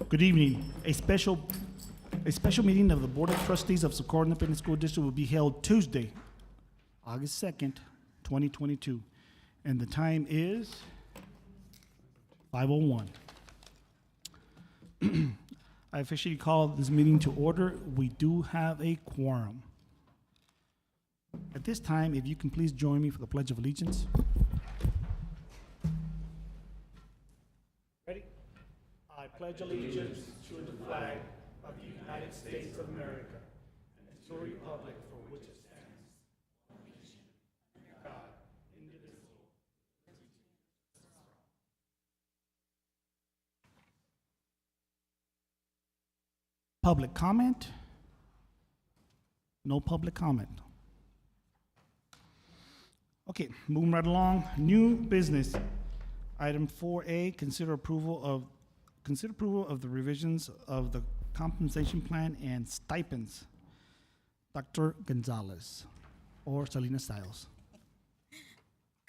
Good evening. A special meeting of the Board of Trustees of Socorro Independent School District will be held Tuesday, August 2nd, 2022. And the time is 5:01. I officially call this meeting to order. We do have a quorum. At this time, if you can please join me for the Pledge of Allegiance. Ready? I pledge allegiance to the flag of the United States of America and to the republic for which it stands, one nation, under God, indivisible. Public comment? No public comment. Okay, moving right along. New business. Item 4A, consider approval of the revisions of the compensation plan and stipends. Dr. Gonzalez or Selena Stiles.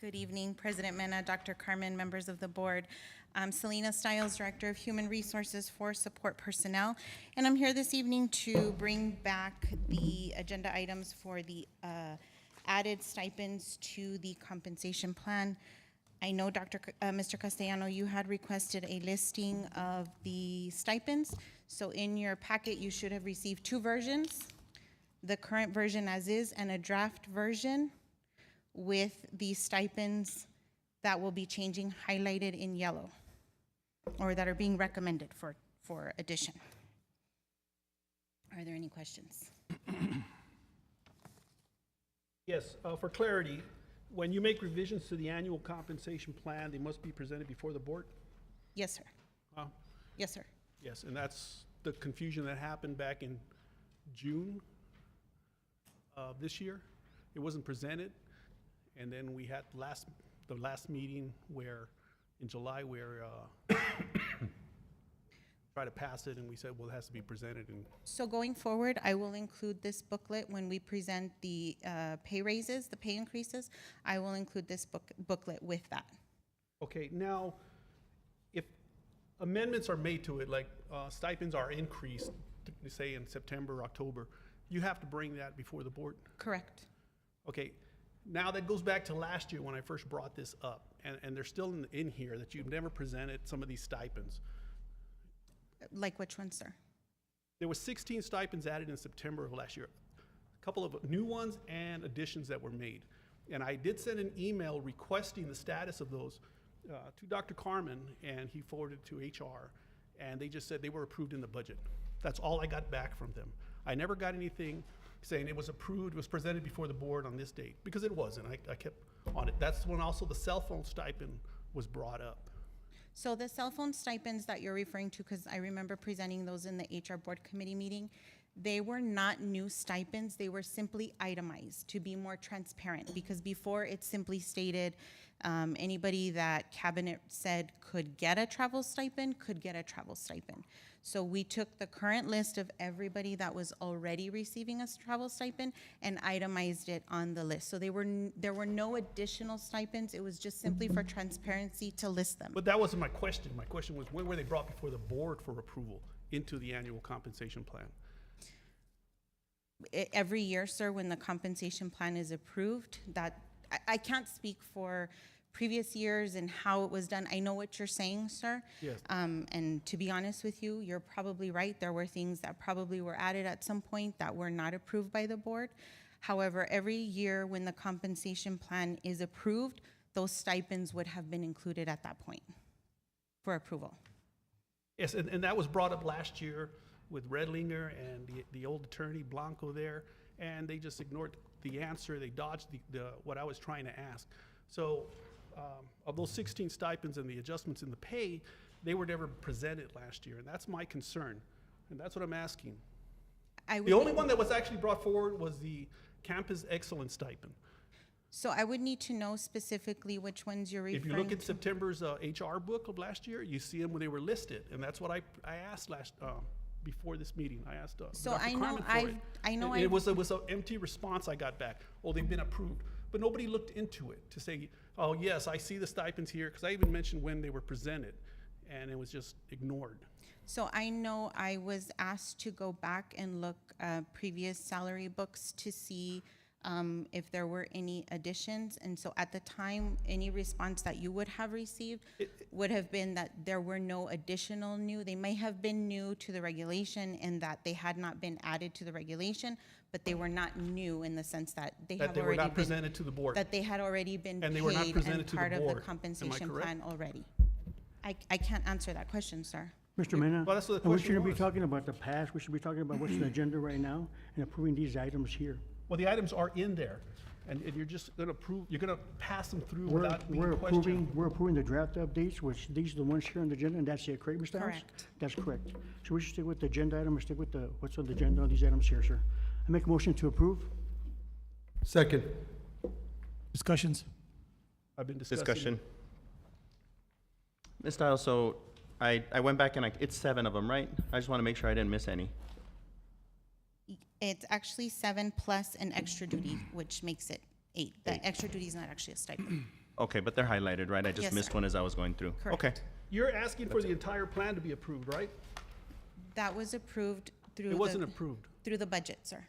Good evening, President Mena, Dr. Carmen, members of the board. I'm Selena Stiles, Director of Human Resources for Support Personnel, and I'm here this evening to bring back the agenda items for the added stipends to the compensation plan. I know, Mr. Castellano, you had requested a listing of the stipends. So in your packet, you should have received two versions, the current version as is and a draft version with the stipends that will be changing highlighted in yellow or that are being recommended for addition. Are there any questions? Yes, for clarity, when you make revisions to the annual compensation plan, they must be presented before the board? Yes, sir. Yes, sir. Yes, and that's the confusion that happened back in June of this year. It wasn't presented, and then we had the last meeting where, in July, where try to pass it, and we said, well, it has to be presented. And So going forward, I will include this booklet when we present the pay raises, the pay increases. I will include this booklet with that. okay, now, if amendments are made to it, like stipends are increased, say in September, October, you have to bring that before the board? Correct. Okay, now that goes back to last year when I first brought this up, and they're still in here that you've never presented some of these stipends. Like which one, sir? There were 16 stipends added in September of last year, a couple of new ones and additions that were made. And I did send an email requesting the status of those to Dr. Carmen, and he forwarded it to HR, and they just said they were approved in the budget. That's all I got back from them. I never got anything saying it was approved, it was presented before the board on this date, because it wasn't. I kept on it. That's when also the cell phone stipend was brought up. So the cell phone stipends that you're referring to, because I remember presenting those in the HR board committee meeting, they were not new stipends. They were simply itemized to be more transparent, because before it simply stated anybody that cabinet said could get a travel stipend could get a travel stipend. So we took the current list of everybody that was already receiving a travel stipend and itemized it on the list. So there were no additional stipends. It was just simply for transparency to list them. But that wasn't my question. My question was, when were they brought before the board for approval into the annual compensation plan? Every year, sir, when the compensation plan is approved, that I can't speak for previous years and how it was done. I know what you're saying, sir. Yes. And to be honest with you, you're probably right. There were things that probably were added at some point that were not approved by the board. However, every year when the compensation plan is approved, those stipends would have been included at that point for approval. Yes, and that was brought up last year with Redlinger and the old attorney Blanco there, and they just ignored the answer. They dodged what I was trying to ask. So of those 16 stipends and the adjustments in the pay, they were never presented last year, and that's my concern, and that's what I'm asking. The only one that was actually brought forward was the Campus Excellence stipend. So I would need to know specifically which ones you're referring to. If you look at September's HR book of last year, you see them when they were listed, and that's what I asked before this meeting. I asked So Dr. I know Carmen for it. I know It was an empty response I got back. Oh, they've been approved. But nobody looked into it to say, oh, yes, I see the stipends here, because I even mentioned when they were presented, and it was just ignored. So I know I was asked to go back and look previous salary books to see if there were any additions. And so at the time, any response that you would have received would have been that there were no additional new. They may have been new to the regulation in that they had not been added to the regulation, but they were not new in the sense that they That have they were already not been, presented to the board. that they had already been And they were not paid presented and to the part of board. the Am I compensation correct? plan already. I can't answer that question, sir. Mr. Mena, Well, that's what the and we question shouldn't be was. talking about the past, we should be talking about what's on the agenda right now and approving these items here. Well, the items are in there, and you're just gonna approve, you're gonna pass them through We're, without we're being questioned. approving, we're approving the draft updates, which these are the ones here on the agenda, and that's it, correct, Mr. House? Correct. That's correct. So we should stick with the agenda item, or stick with the, what's on the agenda on these items here, sir. I make a motion to approve. Second. Discussions? I've been discussing. Discussion. Ms. Stiles, so I went back and it's 7 of them, right? I just want to make sure I didn't miss any. It's actually 7 plus an extra duty, which makes it 8. The extra duty is not actually a stipend. Okay, but they're highlighted, right? I just Yes, missed sir. one as I was going through. Okay. Correct. You're asking for the entire plan to be approved, right? That was approved through It wasn't the, approved. through the budget, sir.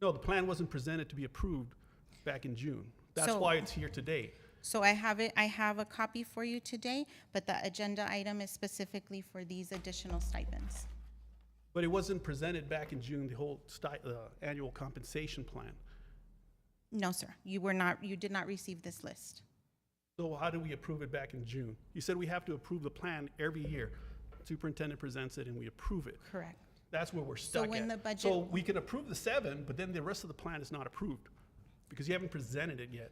No, the plan wasn't presented to be approved back in June. That's So- why it's here today. So I have a copy for you today, but the agenda item is specifically for these additional stipends. But it wasn't presented back in June, the whole annual compensation plan. No, sir, you did not receive this list. So how do we approve it back in June? You said we have to approve the plan every year. Superintendent presents it and we approve it. Correct. That's where we're stuck when at. the budget- So we can approve the 7, but then the rest of the plan is not approved because you haven't presented it yet.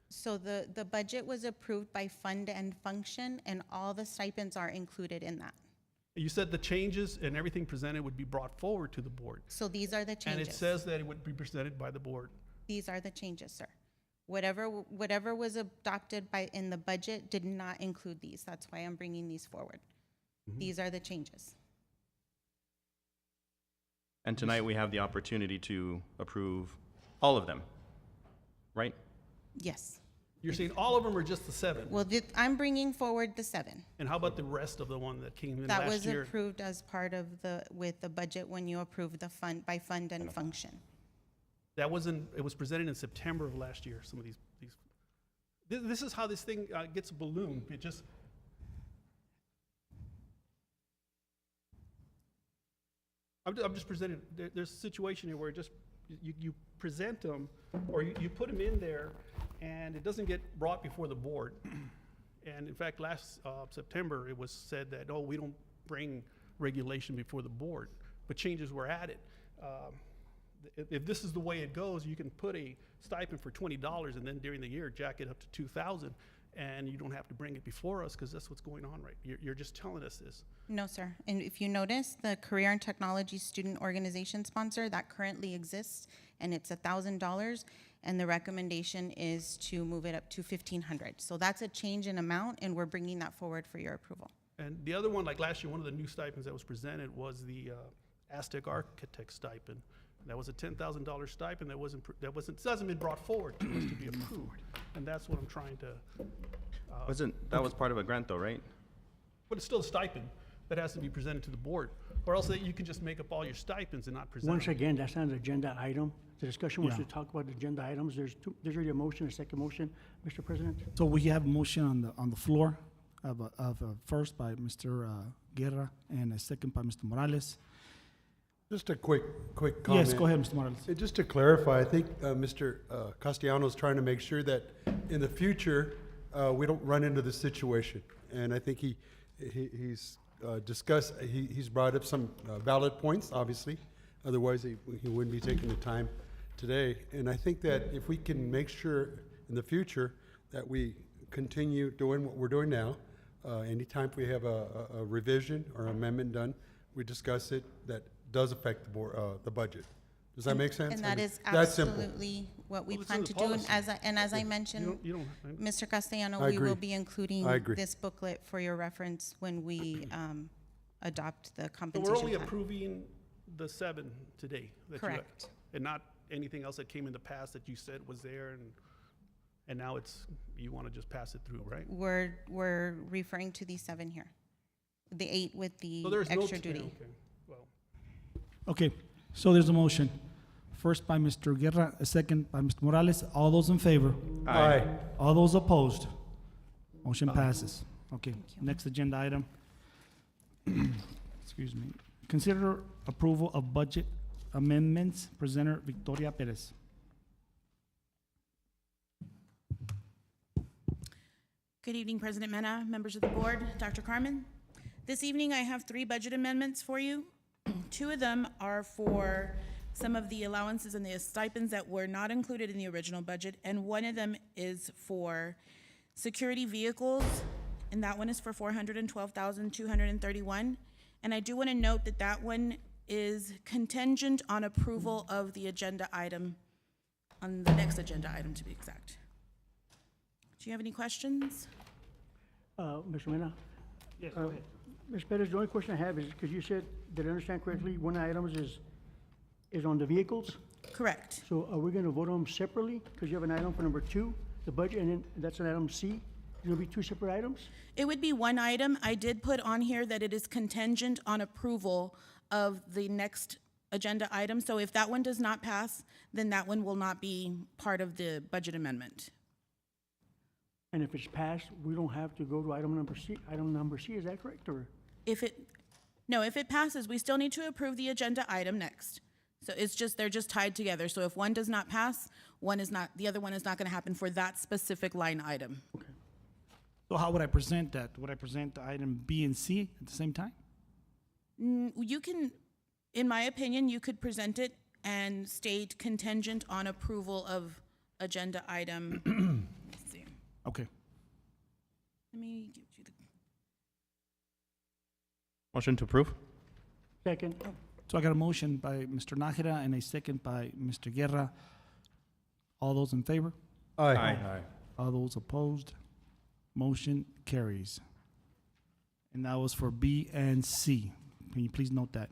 So the budget was approved by fund and function, and all the stipends are included in that. You said the changes and everything presented would be brought forward to the board. So these are the And changes. it says that it would be presented by the board. These are the changes, sir. Whatever was adopted in the budget did not include these. That's why I'm bringing these forward. These are the changes. And tonight we have the opportunity to approve all of them, right? Yes. You're saying all of them are just the 7? Well, I'm bringing forward the 7. And how about the rest of the one that came in That last was year? approved as part of with the budget when you approved the fund, by fund and function. That wasn't, it was presented in September of last year, some of these. This is how this thing gets ballooned. It just, I'm just presenting, there's a situation here where just, you present them, or you put them in there, and it doesn't get brought before the board. And in fact, last September, it was said that, oh, we don't bring regulation before the board, but changes were added. If this is the way it goes, you can put a stipend for $20 and then during the year jack it up to $2,000, and you don't have to bring it before us because that's what's going on, right? You're just telling us this. No, sir. And if you notice, the Career and Technology Student Organization sponsor, that currently exists, and it's $1,000, and the recommendation is to move it up to $1,500. So that's a change in amount, and we're bringing that forward for your approval. And the other one, like last year, one of the new stipends that was presented was the Aztec Architect stipend. That was a $10,000 stipend that hasn't been brought forward to us to be approved. And that's what I'm trying to, That was part of a grant though, right? but it's still a stipend that has to be presented to the board. Or else that you can just make up all your stipends and not present Once them. again, that's not an agenda item. The discussion was Yeah. to talk about the agenda items. There's already a motion, a second motion, Mr. President. So we have a motion on the floor of a first by Mr. Guerra and a second by Mr. Morales. Just a quick comment. Yes, go ahead, Mr. Morales. Just to clarify, I think Mr. Castellanos trying to make sure that in the future, we don't run into this situation. And I think he's discussed, he's brought up some valid points, obviously. Otherwise, he wouldn't be taking the time today. And I think that if we can make sure in the future that we continue doing what we're doing now, anytime we have a revision or amendment done, we discuss it, that does affect the board, the budget. Does that make sense? And I that mean, is that's simple. absolutely what we Well, it's plan in to the do. policy. And as I mentioned, You don't, Mr. Castellano, I we will agree. be including I agree. this booklet for your reference when we adopt the so compensation we're only plan. approving the 7 today. that you have, Correct. And not anything else that came in the past that you said was there and now you want to just pass it through, right? We're referring to these 7 here. the 8 with the So there's no extra 10, duty. okay, well, Okay, so there's a motion. First by Mr. Guerra, a second by Mr. Morales. All those in favor? Aye. All those opposed? Motion passes. Okay, you. next agenda item. Excuse me. Consider approval of budget amendments. Presenter Victoria Perez. Good evening, President Mena, members of the board, Dr. Carmen. This evening, I have 3 budget amendments for you. 2 of them are for some of the allowances and the stipends that were not included in the original budget, and one of them is for security vehicles, and that one is for $412,231. And I do want to note that that one is contingent on approval of the agenda item, on the next agenda item to be exact. Do you have any questions? Mr. Mena? Yes, go ahead. Ms. Perez, the only question I have is, because you said, did I understand correctly, one of the items is on the vehicles? Correct. So are we gonna vote on them separately? Because you have an item for number 2, the budget, and then that's an item C? It'll be 2 separate items? It would be one item. I did put on here that it is contingent on approval of the next agenda item. So if that one does not pass, then that one will not be part of the budget amendment. And if it's passed, we don't have to go to item number C, is that correct, or? If it passes, we still need to approve the agenda item next. So it's just, they're just tied together. So if one does not pass, the other one is not gonna happen for that specific line item. So how would I present that? Would I present the item B and C at the same time? You can, in my opinion, you could present it and state contingent on approval of agenda item. Let's see. Okay. Let me give you the, Motion to approve? Second. So I got a motion by Mr. Nájera and a second by Mr. Guerra. All those in favor? Aye. All those opposed? Motion carries. And that was for B and C. Can you please note that?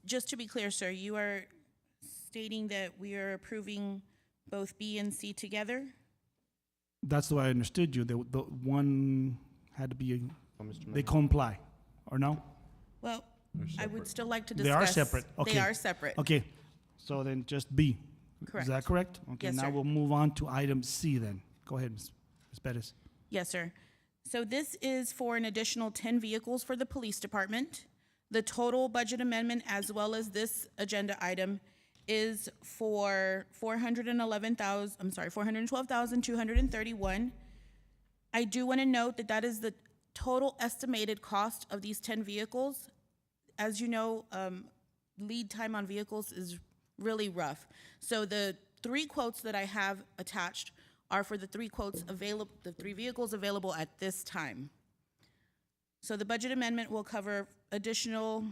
just to be clear, sir, you are stating that we are approving both B and C together? That's the way I understood you. The one had to be, they comply, or no? Well, I would still like to They discuss. are separate. Okay. They are separate. Okay, so then just B. Correct. Is that correct? Okay, Yes, now sir. we'll move on to item C then. Go ahead, Ms. Bettis. Yes, sir. So this is for an additional 10 vehicles for the police department. The total budget amendment, as well as this agenda item, is for $412,231. I do want to note that that is the total estimated cost of these 10 vehicles. As you know, lead time on vehicles is really rough. So the 3 quotes that I have attached are for the 3 quotes available, the 3 vehicles available at this time. So the budget amendment will cover additional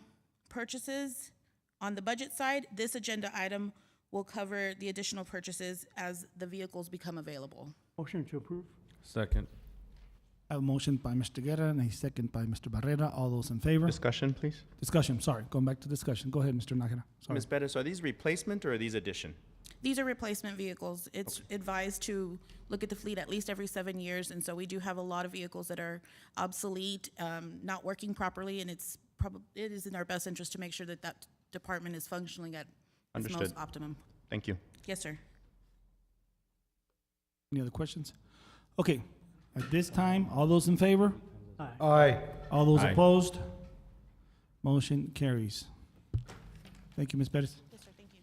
purchases on the budget side. This agenda item will cover the additional purchases as the vehicles become available. Motion to approve. Second. I have a motion by Mr. Guerra and a second by Mr. Barrera. All those in favor? Discussion, please. Discussion, sorry, going back to discussion. Go ahead, Mr. Nakara. Sorry. Ms. Bettis, are these replacement or are these addition? These are replacement vehicles. It's advised to look at the fleet at least every 7 years, and so we do have a lot of vehicles that are obsolete, not working properly, and it is in our best interest to make sure that that department is functioning at its Understood. most optimum. Thank you. Yes, sir. Any other questions? Okay, at this time, all those in favor? Aye. All those Aye. opposed? Motion carries. Thank you, Ms. Bettis. Yes, sir, thank you.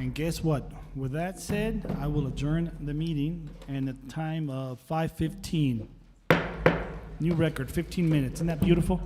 And guess what? With that said, I will adjourn the meeting and at the time of 5:15. New record, 15 minutes. Isn't that beautiful?